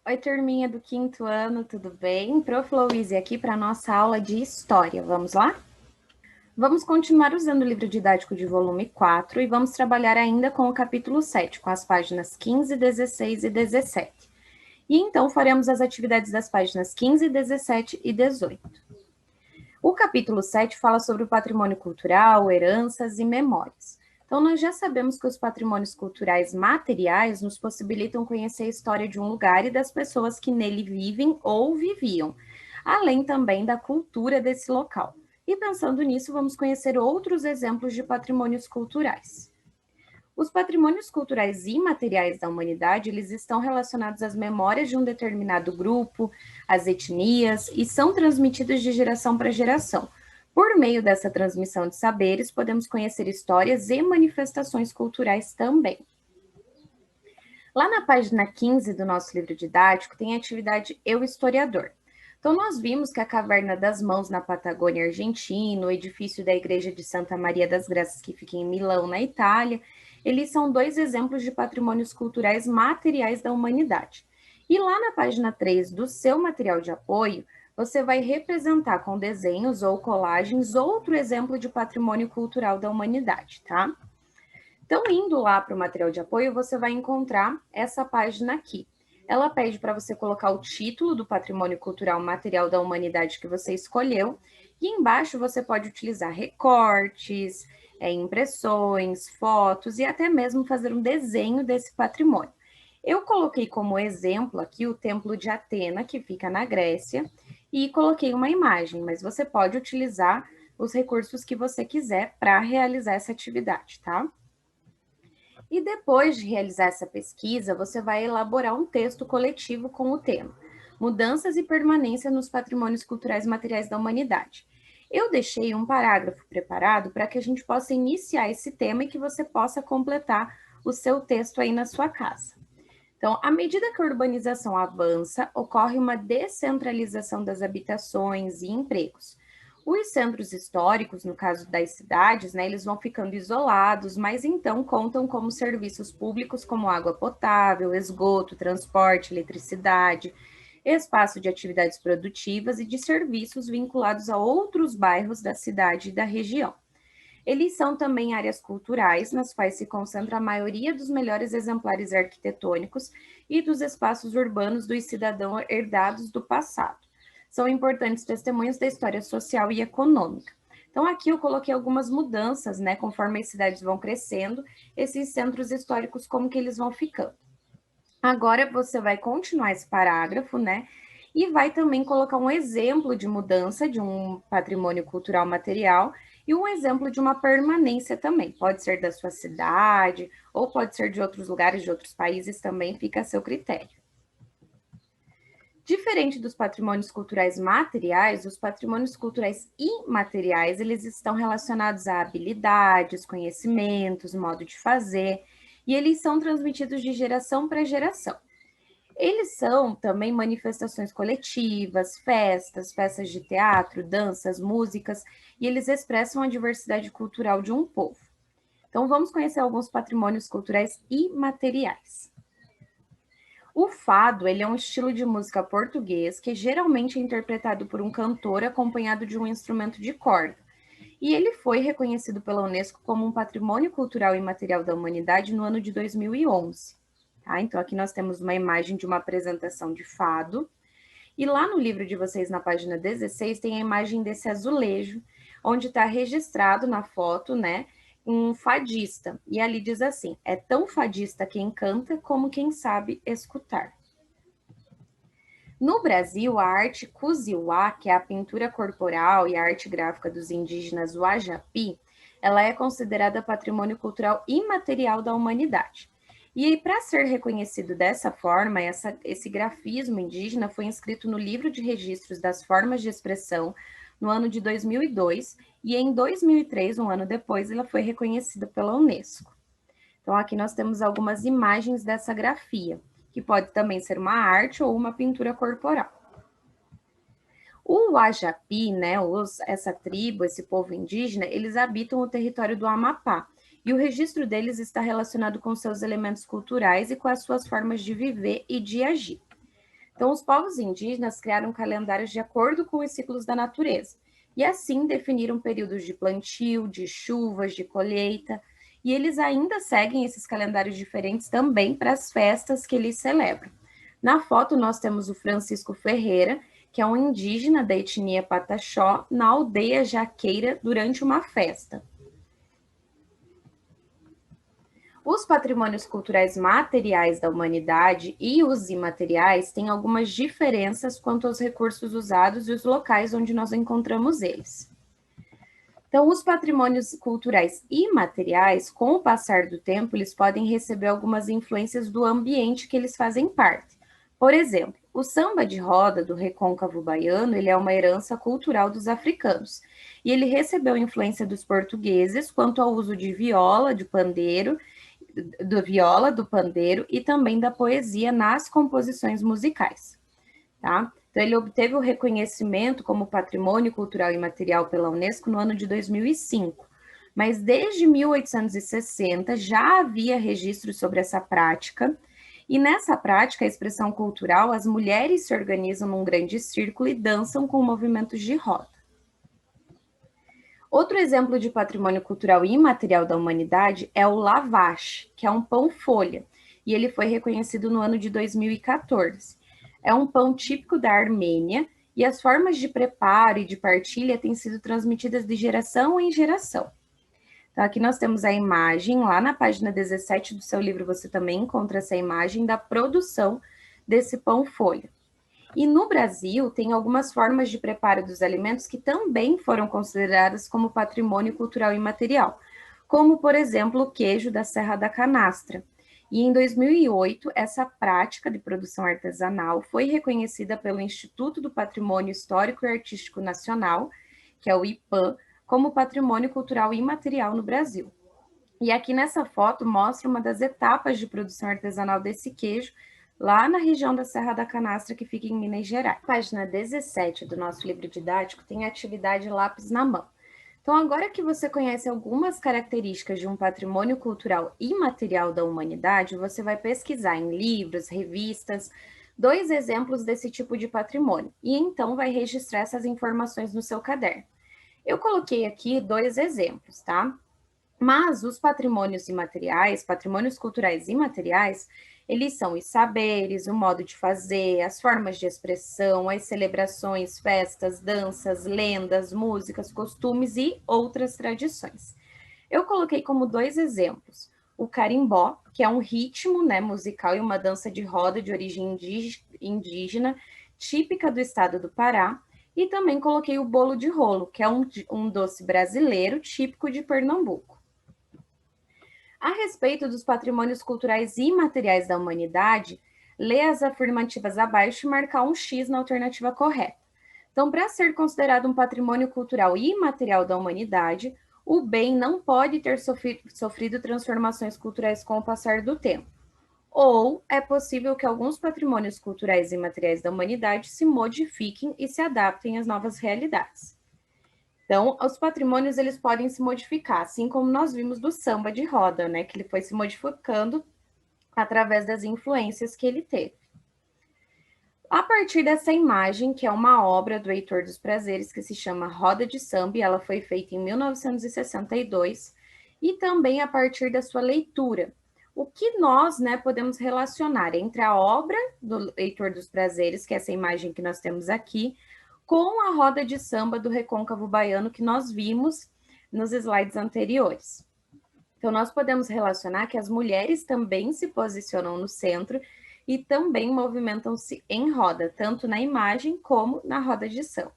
Oi, turminha do quinto ano, tudo bem? Prof. Louise aqui para a nossa aula de História. Vamos lá? Vamos continuar usando o livro didático de volume 4 e vamos trabalhar ainda com o capítulo 7, com as páginas 15, 16 e 17. E então faremos as atividades das páginas 15, 17 e 18. O capítulo 7 fala sobre o patrimônio cultural, heranças e memórias. Então, nós já sabemos que os patrimônios culturais materiais nos possibilitam conhecer a história de um lugar e das pessoas que nele vivem ou viviam, além também da cultura desse local. E pensando nisso, vamos conhecer outros exemplos de patrimônios culturais. Os patrimônios culturais imateriais da humanidade, eles estão relacionados às memórias de um determinado grupo, às etnias, e são transmitidos de geração para geração. Por meio dessa transmissão de saberes, podemos conhecer histórias e manifestações culturais também. Lá na página 15 do nosso livro didático tem a atividade Eu Historiador. Então, nós vimos que a Caverna das Mãos na Patagônia Argentina, o edifício da Igreja de Santa Maria das Graças, que fica em Milão, na Itália, eles são dois exemplos de patrimônios culturais materiais da humanidade. E lá na página 3 do seu material de apoio, você vai representar com desenhos ou colagens outro exemplo de patrimônio cultural da humanidade, tá? Então, indo lá para o material de apoio, você vai encontrar essa página aqui. Ela pede para você colocar o título do patrimônio cultural material da humanidade que você escolheu, e embaixo você pode utilizar recortes, impressões, fotos e até mesmo fazer um desenho desse patrimônio. Eu coloquei como exemplo aqui o Templo de Atena, que fica na Grécia, e coloquei uma imagem, mas você pode utilizar os recursos que você quiser para realizar essa atividade, tá? E depois de realizar essa pesquisa, você vai elaborar um texto coletivo com o tema Mudanças e Permanência nos Patrimônios Culturais Materiais da Humanidade. Eu deixei um parágrafo preparado para que a gente possa iniciar esse tema e que você possa completar o seu texto aí na sua casa. Então, à medida que a urbanização avança, ocorre uma descentralização das habitações e empregos. Os centros históricos, no caso das cidades, né, eles vão ficando isolados, mas então contam como serviços públicos como água potável, esgoto, transporte, eletricidade, espaço de atividades produtivas e de serviços vinculados a outros bairros da cidade e da região. Eles são também áreas culturais, nas quais se concentra a maioria dos melhores exemplares arquitetônicos e dos espaços urbanos dos cidadãos herdados do passado. São importantes testemunhos da história social e econômica. Então, aqui eu coloquei algumas mudanças, né? Conforme as cidades vão crescendo, esses centros históricos, como que eles vão ficando. Agora você vai continuar esse parágrafo, né? E vai também colocar um exemplo de mudança de um patrimônio cultural material e um exemplo de uma permanência também. Pode ser da sua cidade, ou pode ser de outros lugares, de outros países, também fica a seu critério. Diferente dos patrimônios culturais materiais, os patrimônios culturais imateriais, eles estão relacionados a habilidades, conhecimentos, modo de fazer, e eles são transmitidos de geração para geração. Eles são também manifestações coletivas, festas, peças de teatro, danças, músicas, e eles expressam a diversidade cultural de um povo. Então, vamos conhecer alguns patrimônios culturais imateriais. O fado, ele é um estilo de música português que geralmente é interpretado por um cantor acompanhado de um instrumento de corda. E ele foi reconhecido pela Unesco como um patrimônio cultural imaterial da humanidade no ano de 2011. Tá? Então, aqui nós temos uma imagem de uma apresentação de fado. E lá no livro de vocês, na página 16, tem a imagem desse azulejo, onde está registrado na foto, né, um fadista. E ali diz assim: é tão fadista quem canta como quem sabe escutar. No Brasil, a arte Kuziwa, que é a pintura corporal e a arte gráfica dos indígenas Wajapi, ela é considerada patrimônio cultural imaterial da humanidade. E para ser reconhecido dessa forma, esse grafismo indígena foi inscrito no Livro de Registros das Formas de Expressão no ano de 2002, e em 2003, um ano depois, ela foi reconhecida pela Unesco. Então, aqui nós temos algumas imagens dessa grafia, que pode também ser uma arte ou uma pintura corporal. O Wajapi, né, essa tribo, esse povo indígena, eles habitam o território do Amapá, e o registro deles está relacionado com seus elementos culturais e com as suas formas de viver e de agir. Então, os povos indígenas criaram calendários de acordo com os ciclos da natureza, e assim definiram períodos de plantio, de chuvas, de colheita, e eles ainda seguem esses calendários diferentes também para as festas que eles celebram. Na foto, nós temos o Francisco Ferreira, que é um indígena da etnia Pataxó, na aldeia Jaqueira, durante uma festa. Os patrimônios culturais materiais da humanidade e os imateriais têm algumas diferenças quanto aos recursos usados e os locais onde nós encontramos eles. Então, os patrimônios culturais imateriais, com o passar do tempo, eles podem receber algumas influências do ambiente que eles fazem parte. Por exemplo, o samba de roda do recôncavo baiano, ele é uma herança cultural dos africanos, e ele recebeu influência dos portugueses quanto ao uso de viola, de pandeiro, do pandeiro e também da poesia nas composições musicais, tá? Então, ele obteve o reconhecimento como patrimônio cultural imaterial pela Unesco no ano de 2005, mas desde 1860 já havia registros sobre essa prática, e nessa prática, a expressão cultural, as mulheres se organizam num grande círculo e dançam com movimentos de roda. Outro exemplo de patrimônio cultural imaterial da humanidade é o lavash, que é um pão-folha, e ele foi reconhecido no ano de 2014. É um pão típico da Armênia e as formas de preparo e de partilha têm sido transmitidas de geração em geração. Então, aqui nós temos a imagem, lá na página 17 do seu livro você também encontra essa imagem da produção desse pão-folha. E no Brasil, tem algumas formas de preparo dos alimentos que também foram consideradas como patrimônio cultural imaterial, como, por exemplo, o queijo da Serra da Canastra. E em 2008, essa prática de produção artesanal foi reconhecida pelo Instituto do Patrimônio Histórico e Artístico Nacional, que é o IPAM, como patrimônio cultural imaterial no Brasil. E aqui nessa foto mostra uma das etapas de produção artesanal desse queijo, lá na região da Serra da Canastra, que fica em Minas Gerais. A página 17 do nosso livro didático tem a atividade lápis na mão. Então, agora que você conhece algumas características de um patrimônio cultural imaterial da humanidade, você vai pesquisar em livros, revistas, 2 exemplos desse tipo de patrimônio, e então vai registrar essas informações no seu caderno. Eu coloquei aqui 2 exemplos, tá? Mas os patrimônios imateriais, patrimônios culturais imateriais, eles são os saberes, o modo de fazer, as formas de expressão, as celebrações, festas, danças, lendas, músicas, costumes e outras tradições. Eu coloquei como 2 exemplos. O carimbó, que é um ritmo, né, musical e uma dança de roda de origem indígena, típica do estado do Pará, e também coloquei o bolo de rolo, que é um doce brasileiro típico de Pernambuco. A respeito dos patrimônios culturais imateriais da humanidade, lê as afirmativas abaixo e marcar um X na alternativa correta. Então, para ser considerado um patrimônio cultural imaterial da humanidade, o bem não pode ter sofrido transformações culturais com o passar do tempo. Ou é possível que alguns patrimônios culturais imateriais da humanidade se modifiquem e se adaptem às novas realidades. Então, os patrimônios eles podem se modificar, assim como nós vimos do samba de roda, né, que ele foi se modificando através das influências que ele teve. A partir dessa imagem, que é uma obra do Heitor dos Prazeres, que se chama Roda de Samba, e ela foi feita em 1962, e também a partir da sua leitura. O que nós, né, podemos relacionar entre a obra do Heitor dos Prazeres, que é essa imagem que nós temos aqui, com a roda de samba do recôncavo baiano que nós vimos nos slides anteriores. Então, nós podemos relacionar que as mulheres também se posicionam no centro e também movimentam-se em roda, tanto na imagem como na roda de samba.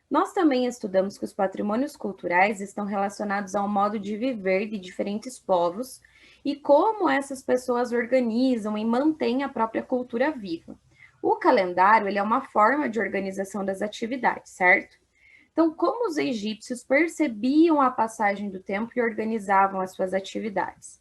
Nós também estudamos que os patrimônios culturais estão relacionados ao modo de viver de diferentes povos e como essas pessoas organizam e mantêm a própria cultura viva. O calendário ele é uma forma de organização das atividades, certo? Então, como os egípcios percebiam a passagem do tempo e organizavam as suas atividades?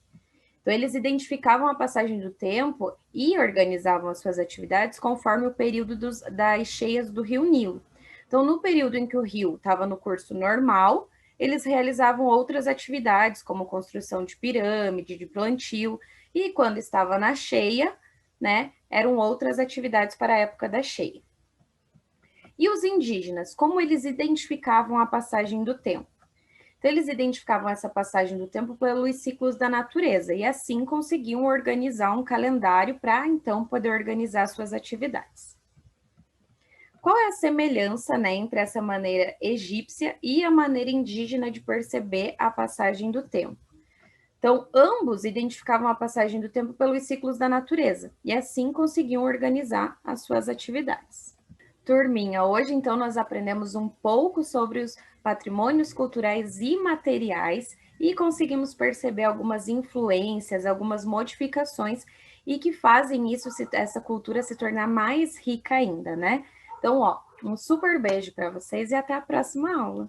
Então, eles identificavam a passagem do tempo e organizavam as suas atividades conforme o período das cheias do rio Nilo. Então, no período em que o rio estava no curso normal, eles realizavam outras atividades, como construção de pirâmide, de plantio, e quando estava na cheia, né, eram outras atividades para a época da cheia. E os indígenas, como eles identificavam a passagem do tempo? Então, eles identificavam essa passagem do tempo pelos ciclos da natureza e assim conseguiam organizar um calendário para então poder organizar suas atividades. Qual é a semelhança, né, entre essa maneira egípcia e a maneira indígena de perceber a passagem do tempo? Então, ambos identificavam a passagem do tempo pelos ciclos da natureza e assim conseguiam organizar as suas atividades. Turminha, hoje então nós aprendemos um pouco sobre os patrimônios culturais e materiais e conseguimos perceber algumas influências, algumas modificações e que fazem isso, essa cultura se tornar mais rica ainda, né? Então, ó, um super beijo para vocês e até a próxima aula.